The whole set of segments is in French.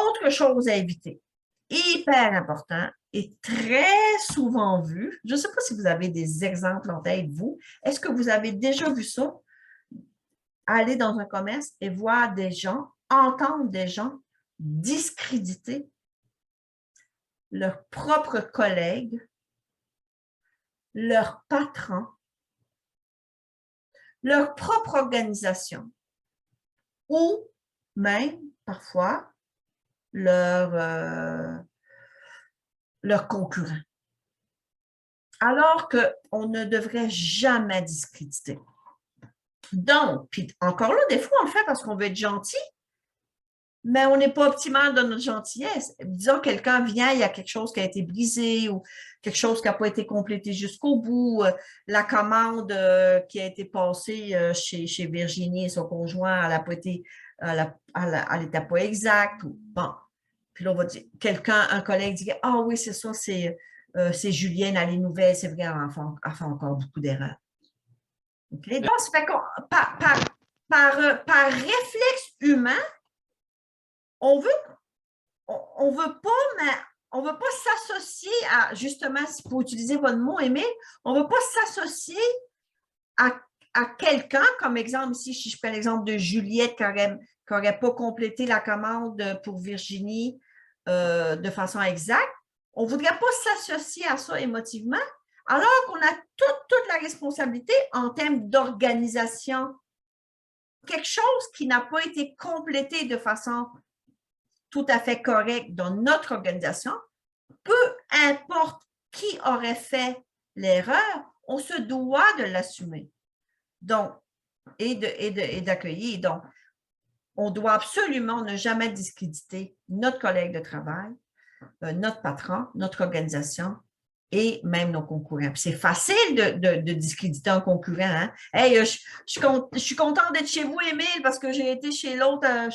Autre chose à éviter, hyper important et très souvent vu, je ne sais pas si vous avez des exemples en tête, vous, est-ce que vous avez déjà vu ça? Aller dans un commerce et voir des gens, entendre des gens discréditer leurs propres collègues, leurs patrons, leur propre organisation ou même, parfois, leurs concurrents. Alors qu'on ne devrait jamais discréditer. Donc, puis encore là, des fois, on le fait parce qu'on veut être gentil, mais on n'est pas optimal dans notre gentillesse. Disons, quelqu'un vient, il y a quelque chose qui a été brisé ou quelque chose qui n'a pas été complété jusqu'au bout, la commande qui a été passée chez Virginie et son conjoint, elle n'a pas été, elle n'était pas exacte. Bon, puis là, on va dire, un collègue dit, ah oui, c'est ça, c'est Julienne, elle est nouvelle, c'est vrai, elle fait encore beaucoup d'erreurs. Okay? Donc, ça fait par réflexe humain, on veut pas s'associer à, justement, pour utiliser votre mot, Émile, on ne veut pas s'associer à quelqu'un, comme exemple ici, si je prends l'exemple de Juliette qui n'aurait pas complété la commande pour Virginie de façon exacte. On ne voudrait pas s'associer à ça émotivement, alors qu'on a toute la responsabilité en termes d'organisation. Quelque chose qui n'a pas été complété de façon tout à fait correcte dans notre organisation, peu importe qui aurait fait l'erreur, on se doit de l'assumer. Donc, et d'accueillir. Donc, on doit absolument ne jamais discréditer notre collègue de travail, notre patron, notre organisation et même nos concurrents. C'est facile de discréditer un concurrent. Hein? Hey, je suis contente d'être chez vous, Émile, parce que j'ai été chez l'autre la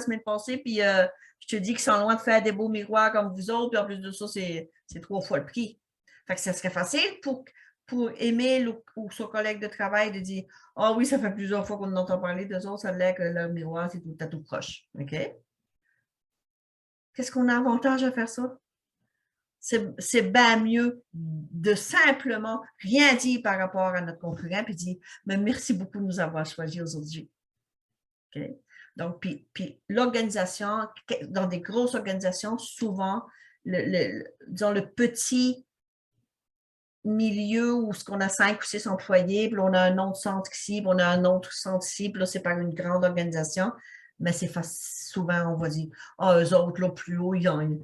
semaine passée, puis je te dis qu'ils sont loin de faire des beaux miroirs comme vous autres, puis en plus de ça, c'est 3 fois le prix. Fait que ça serait facile pour Émile ou son collègue de travail de dire « Ah oui, ça fait plusieurs fois qu'on entend parler d'eux autres, ça a l'air que leur miroir, c'est tout proche. » OK? Qu'est-ce qu'on a avantage à faire ça? C'est bien mieux de simplement rien dire par rapport à notre concurrent puis dire « Mais merci beaucoup de nous avoir choisis aujourd'hui. Okay? » Donc, puis l'organisation, dans des grosses organisations, souvent, disons, le petit milieu où on a 5 ou 6 employés, puis on a un autre centre ici, puis on a un autre centre ici, puis là, c'est par une grande organisation, mais c'est souvent, on va dire, ah, eux autres, là, plus haut, ils ne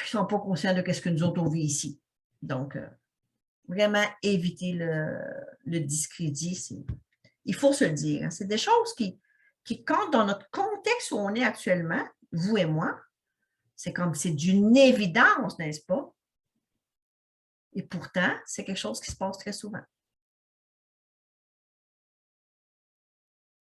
sont pas conscients de ce que nous autres, on vit ici. Donc, vraiment éviter le discrédit. Il faut se le dire. Hein, c'est des choses qui comptent dans notre contexte où on est actuellement, vous et moi. C'est comme, c'est d'une évidence, n'est-ce pas? Et pourtant, c'est quelque chose qui se passe très souvent.